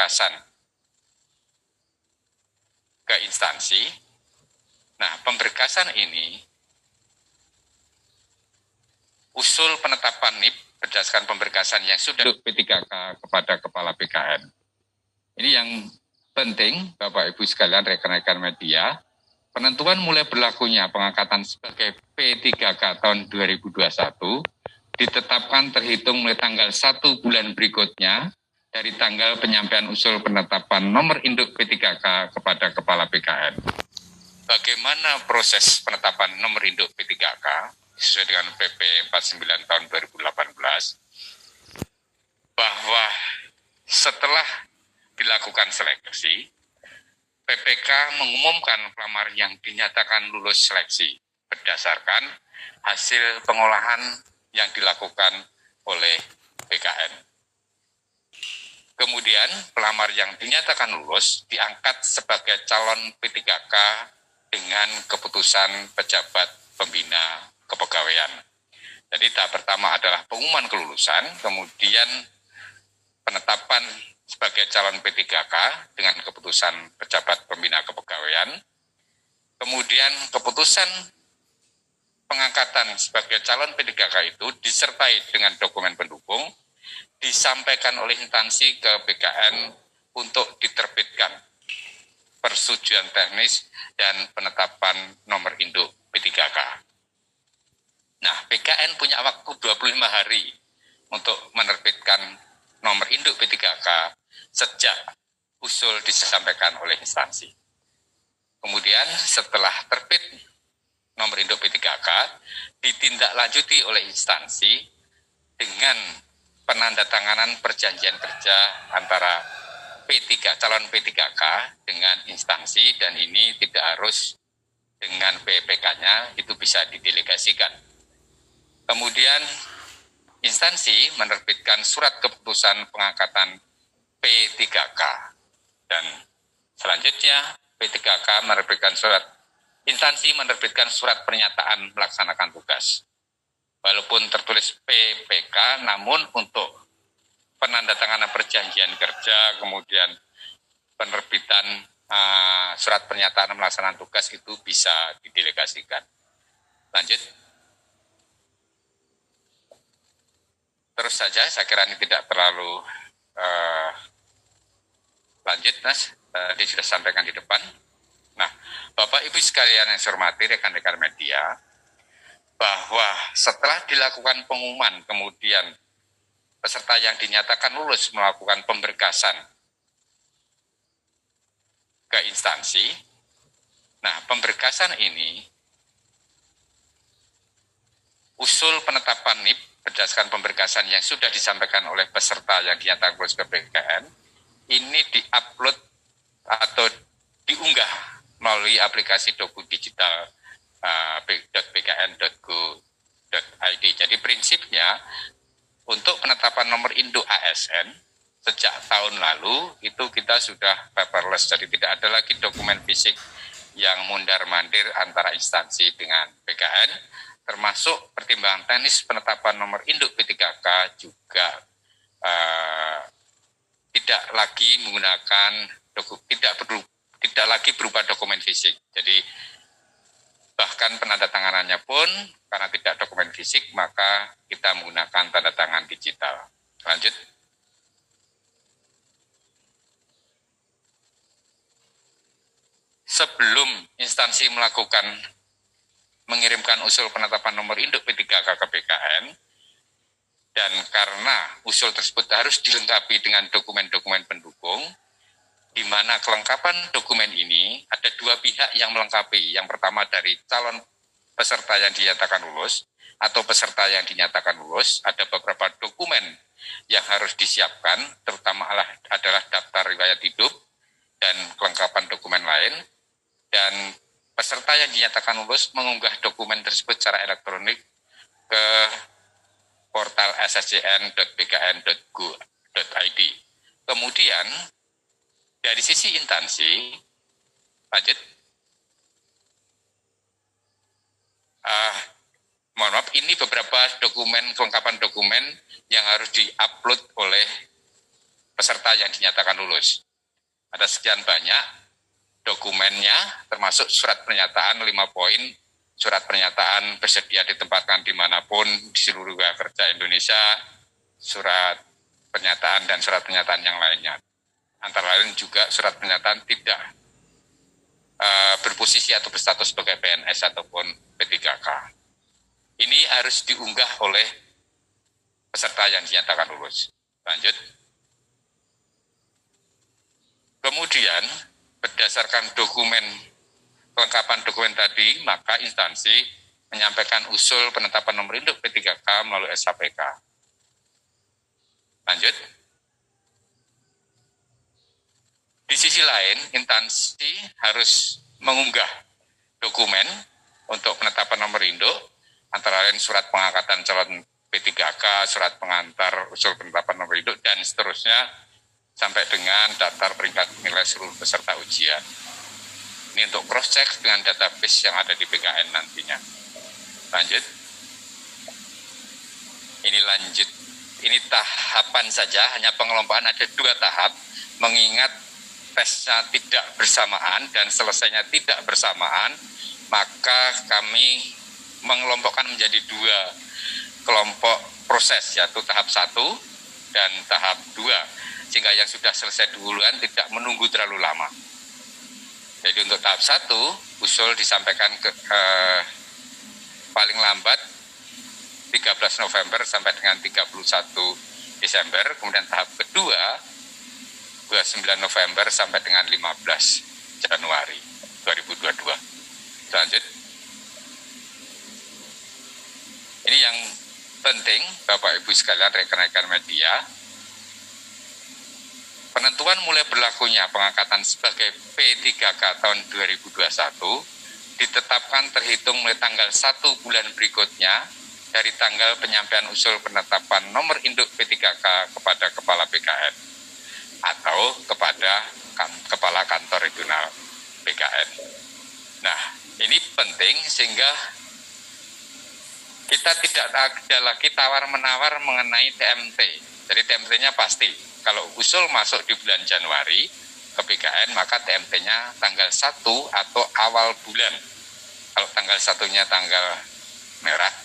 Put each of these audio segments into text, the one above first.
pemberkasan ke instansi. Nah, pemberkasan ini, usul penetapan NIP berdasarkan pemberkasan yang sudah P3K kepada Kepala BKN. Ini yang penting, Bapak Ibu sekalian, rekan-rekan media, penentuan mulai berlakunya pengangkatan sebagai P3K tahun 2021 ditetapkan terhitung mulai tanggal 1 bulan berikutnya dari tanggal penyampaian usul penetapan nomor induk P3K kepada Kepala BKN. Bagaimana proses penetapan nomor induk P3K sesuai dengan PP 49 tahun 2018, bahwa setelah dilakukan seleksi, PPK mengumumkan pelamar yang dinyatakan lulus seleksi berdasarkan hasil pengolahan yang dilakukan oleh BKN. Kemudian pelamar yang dinyatakan lulus diangkat sebagai calon P3K dengan keputusan pejabat pembina kepegawaian. Jadi tahap pertama adalah pengumuman kelulusan, kemudian penetapan sebagai calon P3K dengan keputusan pejabat pembina kepegawaian, kemudian keputusan pengangkatan sebagai calon P3K itu disertai dengan dokumen pendukung, disampaikan oleh instansi ke BKN untuk diterbitkan persetujuan teknis dan penetapan nomor induk P3K. Nah, BKN punya waktu 25 hari untuk menerbitkan nomor induk P3K sejak usul disampaikan oleh instansi. Kemudian setelah terbit nomor induk P3K, ditindaklanjuti oleh instansi dengan penandatanganan perjanjian kerja antara calon P3K dengan instansi, dan ini tidak harus dengan PPK-nya, itu bisa didelegasikan. Kemudian instansi menerbitkan surat keputusan pengangkatan P3K, dan selanjutnya P3K menerbitkan instansi menerbitkan surat pernyataan melaksanakan tugas. Walaupun tertulis PPK, namun untuk penandatanganan perjanjian kerja, kemudian penerbitan surat pernyataan melaksanakan tugas itu bisa didelegasikan. Lanjut. Terus saja, saya kira ini tidak terlalu lanjut, Mas. Tadi sudah sampaikan di depan. Nah, Bapak Ibu sekalian yang saya hormati, rekan-rekan media, bahwa setelah dilakukan pengumuman, kemudian peserta yang dinyatakan lulus melakukan pemberkasan ke instansi. Nah, pemberkasan ini, usul penetapan NIP berdasarkan pemberkasan yang sudah disampaikan oleh peserta yang dinyatakan lulus ke BKN, ini diupload atau diunggah melalui aplikasi Doku Digital .bkn.go.id. Jadi prinsipnya, untuk penetapan nomor induk ASN sejak tahun lalu itu kita sudah paperless, jadi tidak ada lagi dokumen fisik yang mundar-mandir antara instansi dengan BKN, termasuk pertimbangan teknis penetapan nomor induk P3K juga tidak lagi menggunakan tidak lagi berupa dokumen fisik. Jadi bahkan penandatanganannya pun karena tidak dokumen fisik, maka kita menggunakan tanda tangan digital. Lanjut. Sebelum instansi mengirimkan usul penetapan nomor induk P3K ke BKN, dan karena usul tersebut harus dilengkapi dengan dokumen-dokumen pendukung, di mana kelengkapan dokumen ini ada dua pihak yang melengkapi. Yang pertama dari calon peserta yang dinyatakan lulus atau peserta yang dinyatakan lulus, ada beberapa dokumen yang harus disiapkan, terutama adalah daftar riwayat hidup dan kelengkapan dokumen lain, dan peserta yang dinyatakan lulus mengunggah dokumen tersebut secara elektronik ke portal sscn.bkn.go.id. Kemudian dari sisi instansi, lanjut. Mohon maaf, ini beberapa dokumen, kelengkapan dokumen yang harus diupload oleh peserta yang dinyatakan lulus. Ada sekian banyak dokumennya, termasuk surat pernyataan 5 poin, surat pernyataan bersedia ditempatkan dimanapun di seluruh wilayah kerja Indonesia, surat pernyataan dan surat pernyataan yang lainnya. Antara lain juga surat pernyataan tidak berposisi atau berstatus sebagai PNS ataupun P3K. Ini harus diunggah oleh peserta yang dinyatakan lulus. Lanjut. Kemudian, berdasarkan kelengkapan dokumen tadi, maka instansi menyampaikan usul penetapan nomor induk P3K melalui SHPK. Lanjut. Di sisi lain, instansi harus mengunggah dokumen untuk penetapan nomor induk, antara lain surat pengangkatan calon P3K, surat pengantar usul penetapan nomor induk, dan seterusnya, sampai dengan daftar peringkat nilai seluruh peserta ujian. Ini untuk cross-check dengan database yang ada di PKN nantinya. Lanjut. Ini tahapan saja, hanya pengelompokan ada 2 tahap, mengingat tesnya tidak bersamaan dan selesainya tidak bersamaan, maka kami mengelompokkan menjadi 2 kelompok proses, yaitu tahap 1 dan tahap 2, sehingga yang sudah selesai duluan tidak menunggu terlalu lama. Jadi untuk tahap 1, usul disampaikan paling lambat 13 November sampai dengan 31 Desember, kemudian tahap kedua 29 November sampai dengan 15 Januari 2022. Lanjut. Ini yang penting, Bapak Ibu sekalian, rekan-rekan media. Penentuan mulai berlakunya pengangkatan sebagai P3K tahun 2021 ditetapkan terhitung mulai tanggal 1 bulan berikutnya dari tanggal penyampaian usul penetapan nomor induk P3K kepada Kepala PKN atau kepada Kepala Kantor Regional PKN. Nah, ini penting sehingga kita tidak ada lagi tawar-menawar mengenai TMT. Jadi TMT-nya pasti. Kalau usul masuk di bulan Januari ke PKN, maka TMT-nya tanggal 1 atau awal bulan. Kalau tanggal 1-nya tanggal merah,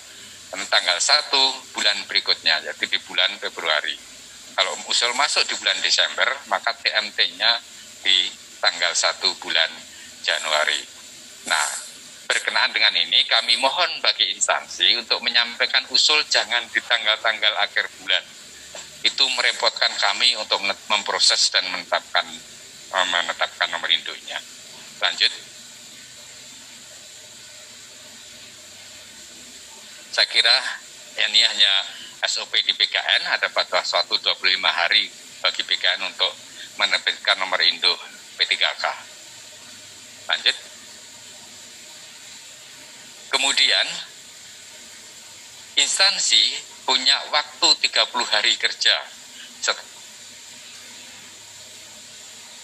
dan tanggal 1 bulan berikutnya, yaitu di bulan Februari. Kalau usul masuk di bulan Desember, maka TMT-nya di tanggal 1 bulan Januari. Nah, berkenaan dengan ini, kami mohon bagi instansi untuk menyampaikan usul jangan di tanggal-tanggal akhir bulan. Itu merepotkan kami untuk memproses dan menetapkan nomor induknya. Lanjut. Saya kira ini hanya SOP di PKN, ada batas waktu 25 hari bagi PKN untuk menerbitkan nomor induk P3K. Lanjut. Kemudian, instansi punya waktu 30 hari kerja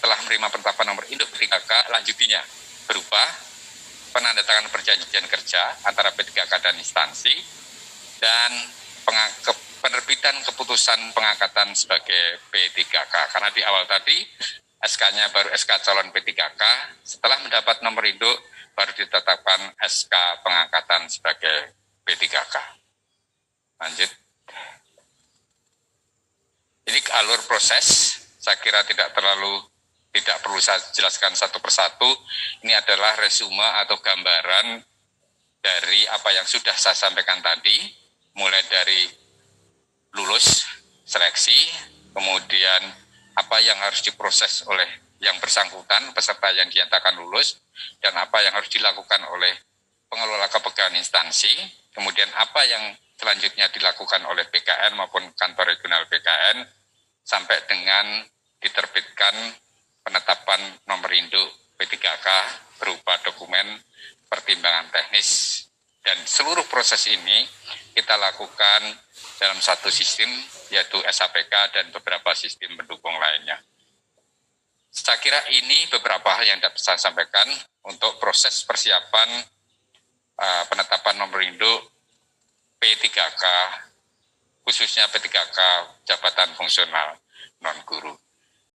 setelah menerima penetapan nomor induk P3K lanjutinya berupa penandatanganan perjanjian kerja antara P3K dan instansi dan penerbitan keputusan pengangkatan sebagai P3K. Karena di awal tadi SK-nya baru SK calon P3K, setelah mendapat nomor induk baru ditetapkan SK pengangkatan sebagai P3K. Lanjut. Ini alur proses, saya kira tidak perlu saya jelaskan satu persatu. Ini adalah resume atau gambaran dari apa yang sudah saya sampaikan tadi, mulai dari lulus seleksi, kemudian apa yang harus diproses oleh yang bersangkutan, peserta yang dinyatakan lulus, dan apa yang harus dilakukan oleh pengelola kepegangan instansi, kemudian apa yang selanjutnya dilakukan oleh PKN maupun kantor regional PKN, sampai dengan diterbitkan penetapan nomor induk P3K berupa dokumen pertimbangan teknis. Dan seluruh proses ini kita lakukan dalam satu sistem, yaitu SHPK dan beberapa sistem pendukung lainnya. Saya kira ini beberapa hal yang dapat saya sampaikan untuk proses persiapan penetapan nomor induk P3K, khususnya P3K jabatan fungsional. non guru.